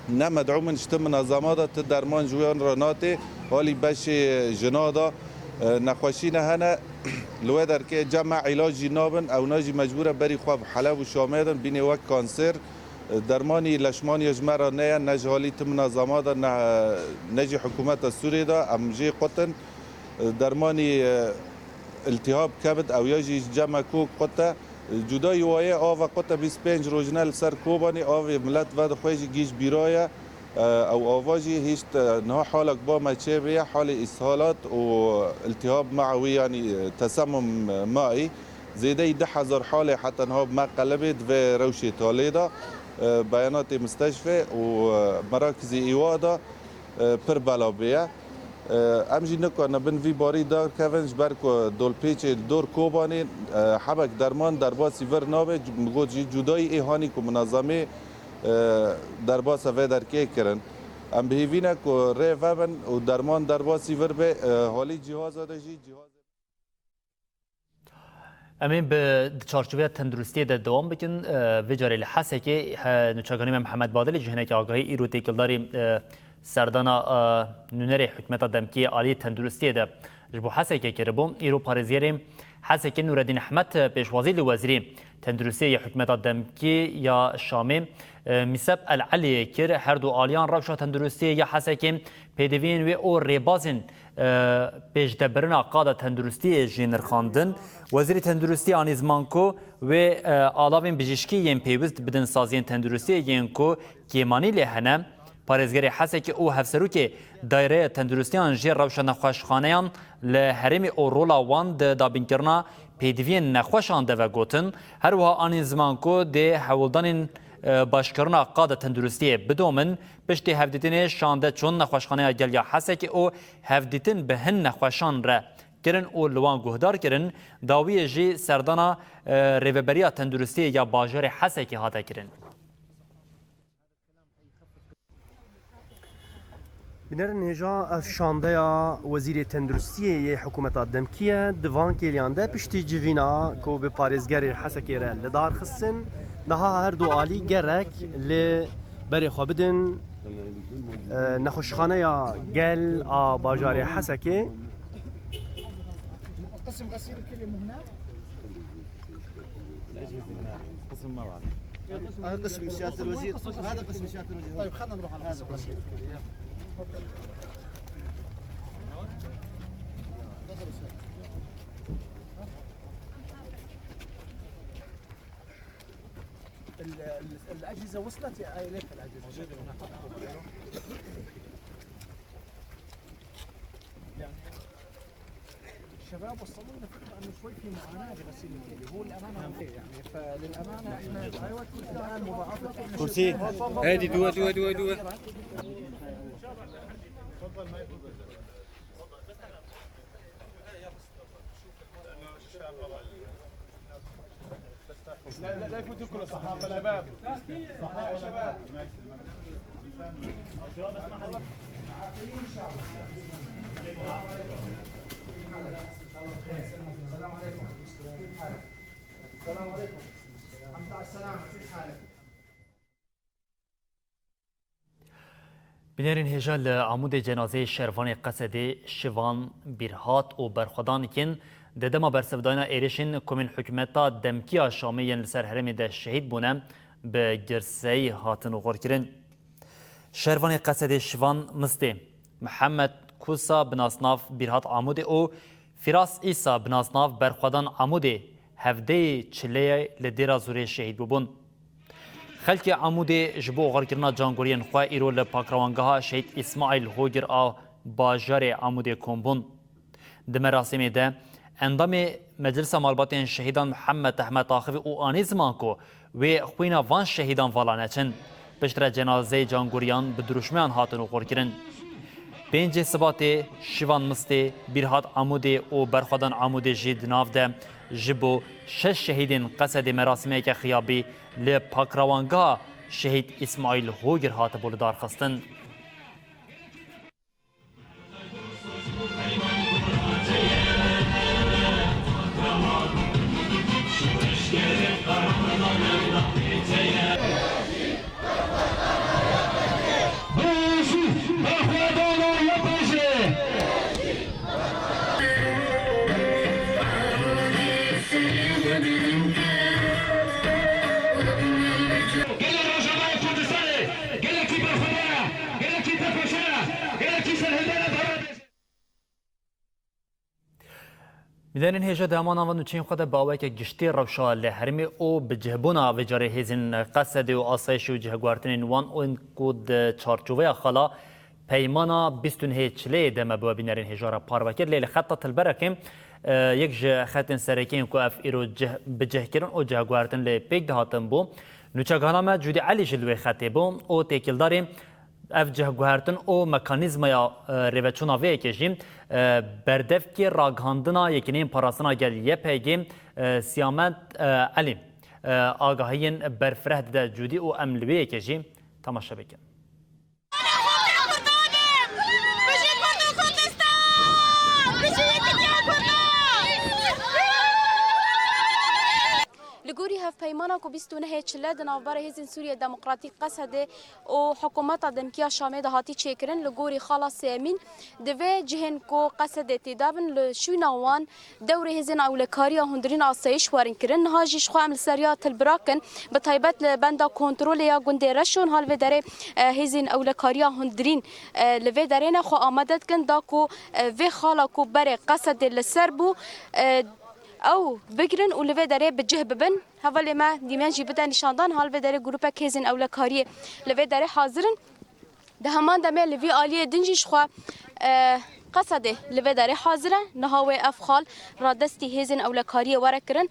[SPEAKER 8] نه مدعومن شتم منظمات درمان جویان را ناته حالی بش جنادا نخوشی نه هنه لو در که جمع علاجی نابن او ناجی مجبوره بری خواب حلب و شامیدن بینی وک کانسر درمانی لشمانی اجمرا نه نج حالی تم منظمات نجی حکومت سوریه دا امجی قطن درمانی التهاب کبد او یاجی جمع کوک قطه جدای وایه آوا قطه 25 روزنه لسر کوبانی آوی ملت ود خویجی گیش بیرایه او آواجی هیچ نه حالك با مچه حال اسهالات و التهاب معوي يعني تسمم مائي زيده 10,000 حاله حتى نهاب ما قلبت في روشي توليدا بيانات مستشفى ومراكز ايوادا پر بلابيه امجي نكو بن في باري دار كافنج بركو دول بيچ دور کوباني حبك درمان در باسی ور نابه مگو جدای ایهانی کو منظمه در باس و در کی کرن ام بهوینه کو ری وبن و درمان در باسی ور به حالی جهاز داشی جهاز
[SPEAKER 1] امین به چارچوبه تندرستی ده دوام بکن وجاری لحسه که نوچگانی محمد بادل جهنه که آگاهی ایرو تکلداری سردانا نونر حکمت دمکی عالی تندرستی ده جبو حسه که کربوم ایرو پارزیریم حسه که نوردین احمد پیشوازی لوزیری تندرستی حکمت دمکی یا شامی میسب العلی کر هر دو آلیان روشا تندرستی یا حسه که پیدوین و او ریبازین پیش دبرنا قاده تندرستی جینر خواندن وزیر تندرستی آن زمانکو و آلاوین بجشکی ین پیوست بدن سازین تندرستی ین کو کیمانی لهنه پارێزگەری حەسێکی ئەو هەفسەرروکێ دایرەیە تەندروستیان ژێر ڕەوشە نەخۆشخانەیان لە هەرێمی ئۆڕۆڵا وان دابینکردنا پێدیڤین نەخۆشان دەڤەگوتن هەروەها ئانی زمانکۆ دێ هەوڵدانین باشکردنا قادە تەندروستیە بدۆمن پشتی هەفدیتنێ شاندە چۆن نەخۆشخانەیە گەلیا حەسێکی ئەو هەفدیتن بە هەن نەخۆشان رە kirin û li wan guhdar kirin dawiyê jî serdana rêveberiya tenduristiyê ya bajarê Hesekê hate kirin.
[SPEAKER 9] Binerin hêja ev şandeya Wezîrê Tenduristiyê yê hikûmeta Demkiye di van kêliyan de piştî civîna ku bi parêzgerê Hesekê re li dar xistin niha her du alî gerek li berê xwe bidin nexweşxaneya gel a bajarê Hesekê
[SPEAKER 10] قسم غسيل الكلمة هنا قسم ما بعرف هذا قسم سيادة الوزير هذا قسم سيادة الوزير طيب خلينا نروح على هذا القسم الأجهزة وصلت يا ليك الأجهزة الشباب وصلوا لنا فكره انه شوي في معاناه بغسيل الكلى هو الامانه يعني فللامانه احنا ايوه الان مضاعفه كرسي هادي دوا تفضل ما يفضل لا يفوتكم الصحافه الشباب صحافه يا شباب السلام عليكم كيف حالك؟ السلام عليكم الحمد لله على السلامة كيف حالك؟
[SPEAKER 1] بنرین هجا لعمود جنازه شروان قصدی شوان بیرهات و برخودان کن ددما برسفدانا ایرشین کمین حکومتا دمکیا شامیین لسر هرمی ده شهید بونه به گرسی هاتن و غور کرن. شروان قصدی شوان مستی محمد کوسا بناسناف بیرهات عمود او فراس ایسا بناسناف برخودان عمود هفده چلیه لدیرا زوری شهید ببون. خلک عمودی جبو غرکرنا جانگورین خواه ایرو لپاکروانگاه شهید اسماعیل هوگر آ باجار عمودی کمبون. دمراسمی ده اندام مجلس مالباتین شهیدان محمد احمد آخوی او آنی زمان کو و خوینا وان شهیدان والانچن پشتر جنازه جانگوریان بدروشمیان هاتن و غرکرن. پنج سبات شوان مستی بیرهات عمودی او برخودان عمودی جید ناف ده جبو شش شهیدین قصد مراسمه که خیابی لپاکروانگاه شهید اسماعیل هوگر هات بولدار خستن. میدانین هیچ دامان آن و چین خود باوی که گشتی روشا لحرمی او بجهبونا و جاری هزین قصد و آسایش و جهگوارتنین وان اون کود چارچوبه خلا پیمانا بیستون هیچلی دم با بینارین هجارا پاروکر لیل خطا تلبرکیم یک جه خطن سرکین کو اف ایرو بجه کرن او جهگوارتن لی پیک دهاتن بو نوچگانا ما جودی علی جلوی خطی بو او تیکل داریم اف جهگوارتن او مکانیزم یا روچونا وی کشیم بردف کی راگاندنا یکنین پاراسنا گل یه پیگیم سیامت علیم آگاهین برفره ده جودی او املوی کشیم تماشا بکن.
[SPEAKER 11] لگوری هف پیمانا کو 29 چله دنابر هزین سوریه دموکراتیک قصده و حکومت دمکیا شامه دهاتی چیکرن لگوری خلاص امین دوی جهن کو قصده تدابن لشوناوان دور هزین اولکاریا هندرین آسایش وارن کرن هاجیش خو عمل سریات البراکن بطیبت لبندا کنترول یا گنده رشون حال و داره هزین اولکاریا هندرین لوی داره خو آمدد کن دا کو و خالا کو بره قصد لسر بو او بگرن و لوی داره بجه ببن حوالی ما دیمن جی بده نشاندان حال و داره گروپ کهزین اولکاری لوی داره حاضرن ده همان دمه لوی آلیه دنجیش خو قصده لوی داره حاضره نهاوی افخال را دستی هزین اولکاری ورکرن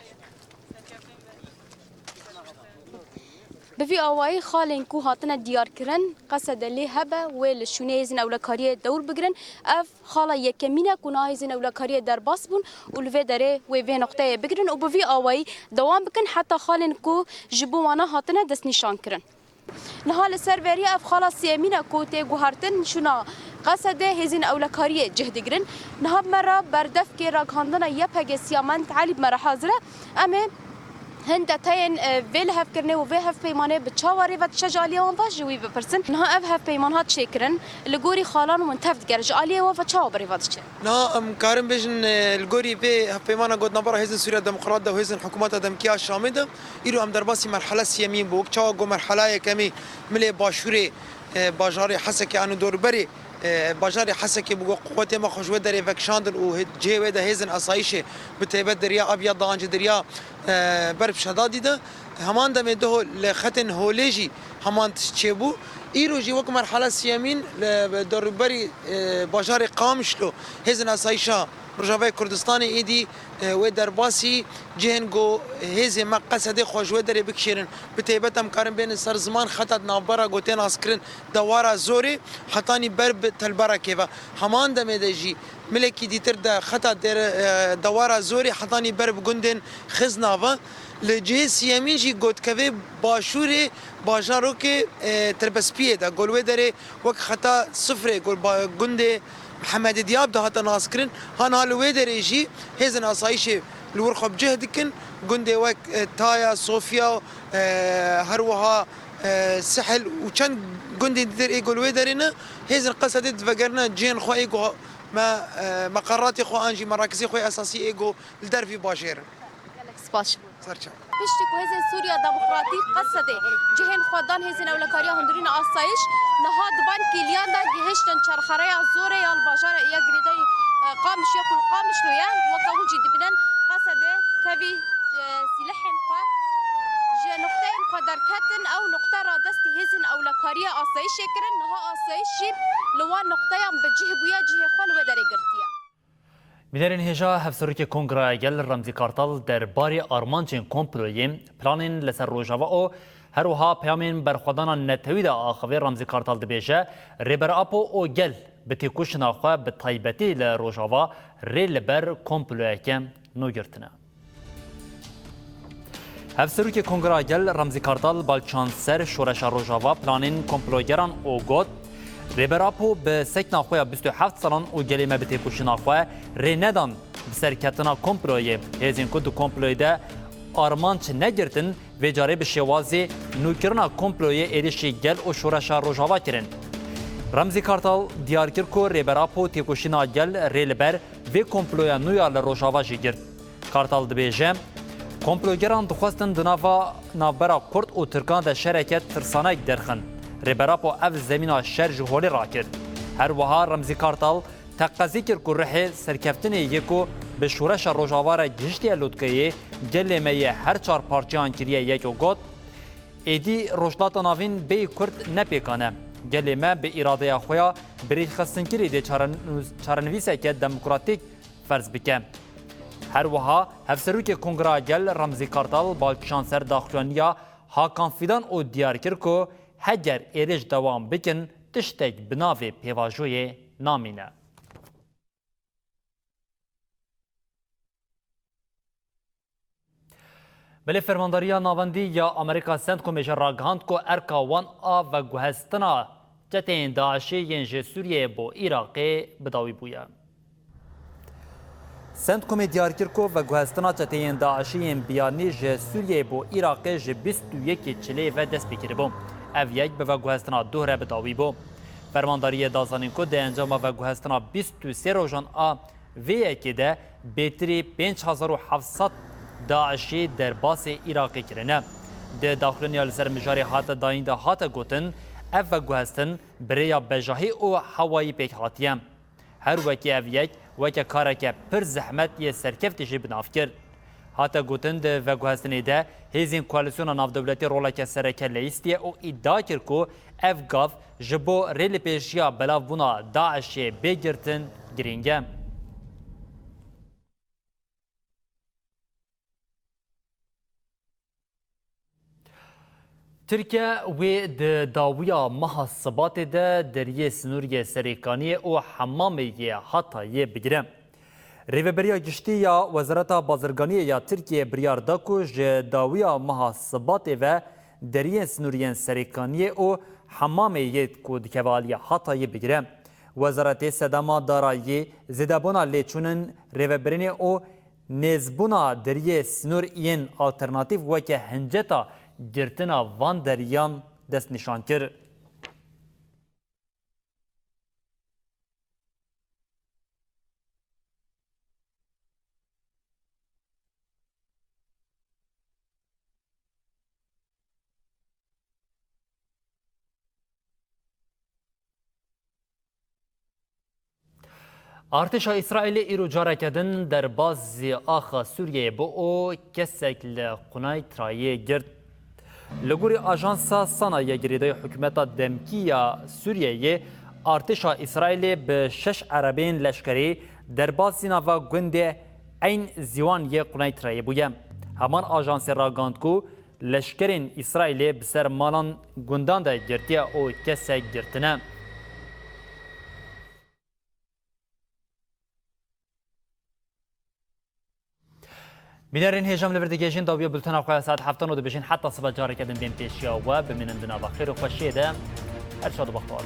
[SPEAKER 11] بفي أواي خالين كو هاتنا ديار كرن قصد اللي هبة والشوني هزين أولكارية دور بقرن أف خالا يكمينا كنا هزين أولكارية در باسبون والفي داره وفي نقطة بقرن وبفي أواي دوام بكن حتى خالين كو جبو وانا هاتنا دس نشان كرن نهال السرفرية أف خالا سيامينا كو تيجو هارتن شنا قصد هزين أولكارية جهد قرن نهاب مرة بردف كي راقهاندنا يبهج سيامان تعالي بمرة حاضرة أما هند تاين ویل هف کرنه و وی هف پیمانه بچاواری و تشجالی وان واش جوی بپرسن نه اف هف پیمان هات شکرن لگوری خالان و منتفد گرج علی و چاوری وات چه
[SPEAKER 12] نه کارم بجن الگوری به هف پیمانه گود نبره هزن سوریا دموکرات ده هزن حکومت دمکیا شامده ایرو ام درباسی مرحله سیمین بوک چا گو مرحله کمی ملی باشوری باجاری حسک انو دور بری باجاری حسکی بگو قوت ما خوشوه داری وکشاندن و جیوه ده هزن اسایشه بتیبت دریا ابیض دانج دریا برف شدادی ده همان دم ده لختن هولجی همان تشبو ایروجی وک مرحله سیمین دور بری باجاری قامشلو هزن اسایشه رجاوی کردستان ایدی و درباسی جهنگو هزی مقصد خوشوه داری بکشیرن بتیبتم کارم بین سر زمان خطت نابرا گوتین اسکرین دوارا زوری حتانی برب تلبرا کیوا همان دم دجی ملکی دیتر ده خطت در دوارا زوری حتانی برب گندن خزناوا لجه سیمین جی گوت کوی باشوری باجارو که تربسپیه ده گلوه داره وک خطا صفره گل گنده محمد دياب ده هتا ناسكرين هان هالوي دريجي هزن اسايشي الورخب جهدكن قندي وك تايا صوفيا هروها سحل وكان قندي در ايغول ويدرنا هزن قصدت فقرنا جين خو ايغو ما مقراتي خو انجي مراكزي خو اساسي ايغو الدر في باشير
[SPEAKER 11] سباش
[SPEAKER 12] سرچا
[SPEAKER 11] پشتی که هزین سوریا دموکراتیک قصده جهن خودان هزین اولکاریا هندرین آسایش نهاد بان کلیان دا گهشتن چرخره زوره یا الباجار یا گریدای قامش یا کل قامش لویا وکهو جدی بنن قصده تبی سلاحن خوا جه نقطه خوا درکتن او نقطه را دستی هزین اولکاریا آسایش کرن نها آسایشی لوان نقطه هم بجه بویا جه خوا لو داره گرتیا
[SPEAKER 1] میدارین هجا هفسروک کنگره گل رمزی کارتال در باری آرمانچین کمپلویم پلانین لسر روژاوا او هروها پیامین برخودان نتوید آخوی رمزی کارتال دبیجه ریبر اپو او گل بتیکوش ناخواه به طایبتی لروژاوا ری لبر کمپلویکم نو گرتنه. هفسروک کنگره گل رمزی کارتال بالچانسر شورش روژاوا پلانین کمپلوگران او گوت ریبراپو به سکنا خویا 27 سالان او گلیمه به تکوشنا خواه ری ندان بسرکتنا کمپلوی هزین کد کمپلوی ده آرمانچ نگرتن و جاره به شوازی نوکرنا کمپلوی ایریشی گل و شورشا روژاوا کرن. رمزی کارتال دیار کرد که ریبراپو تکوشنا گل ری لبر و کمپلویا نویا لروژاوا جی گرد. کارتال دبیجه کمپلوگران دخواستن دناوا نابرا کرد و ترکان ده شرکت ترسانه درخن. ریبراپو اف زمینه شر جهولی را کرد. هر وها رمزی کارتال تقاضی کرد که رح سرکفتن یکو به شورش روژاوار گشتی لودکیه گلیمه هر چار پارچیان کریه یکو گوت ایدی روشلات ناوین بی کرد نپیکانه. گلیمه به اراده خویا برید خستن کری ده چارنویسه که دموکراتیک فرض بکه. هر وها هفسروک کنگره گل رمزی کارتال بالچانسر داخلانیا هاکان فیدان او دیار کرد که هگر ایرج دوام بکن تشتک بناوی پیواجوی نامینه. بله فرمانداریا ناوندی یا امریکا سنت کمیشه راگهاند که ارکا وان آ و گوهستنا جتین داعشی ینج سوریه با عراق بداوی بویا. سنتکوم دیارکرکو و گوهستنا چتین داعشیین بیانی ج سوریه بو عراق ج 21 چلی و دست بکری بو. اف یک به گوهستنا دوره بداوی بو. فرمانداری دازانین کو ده انجام و گوهستنا 23 روزان آ وی یکی ده بهتری 5700 داعشی در باس عراقی کرنه. ده داخلنی لسر مجاری هات داین ده هات گوتن اف و گوهستن بریا بجاهی او هوایی پیک هاتیم. هر وکی اف یک وکی کارکه پر زحمت یه سرکفتی جی بناف کرد. هاتا گوتن ده و گوهستنی ده هیزین کوالیسیون ناف دولتی رولا که سرکه لیستیه او ادعا کرد که اف گاف جبو ریل پیشیا بلاف بونا داعش بگرتن گرینگه. ترکیه و داویا محاسبات ده دریه سنوری سریکانی و حمامی حتایی بگیره. ریوبریا گشتی یا وزارت بازرگانی یا ترکیه بریار داکو داویا محاسبات و دریه سنوری سریکانی و حمامی کودکوالی حتایی بگیره. وزارت صدما دارایی زدابونا لیچونن ریوبرینی و نزبونا دریه سنور این آلترناتیو وکه هنجتا گرتنا وان دریان دست نشان کرد. ارتشا اسرائیل ایرو جاره کردن در باز آخا سوریه با او کسک لقنای ترایه گرد. لگوری آژانسا صنایع گریده حکومت دمکیه سوریه ارتشا اسرائیل به 6 عربین لشکری در باز زیناوا گنده این زیوان یه قنای ترایه بوده. همان آژانس را گاند کو لشکرین اسرائیل بسر مالان گندان ده گرتیه او کسک گرتنه. بنارين هجام لفردگیشین داویه بلتن آخواه ساعت 7 و بشین حتی صبح جاره کردن بین پیشیا و بمینندنا بخیر و خوشیده ارشاد و بخواه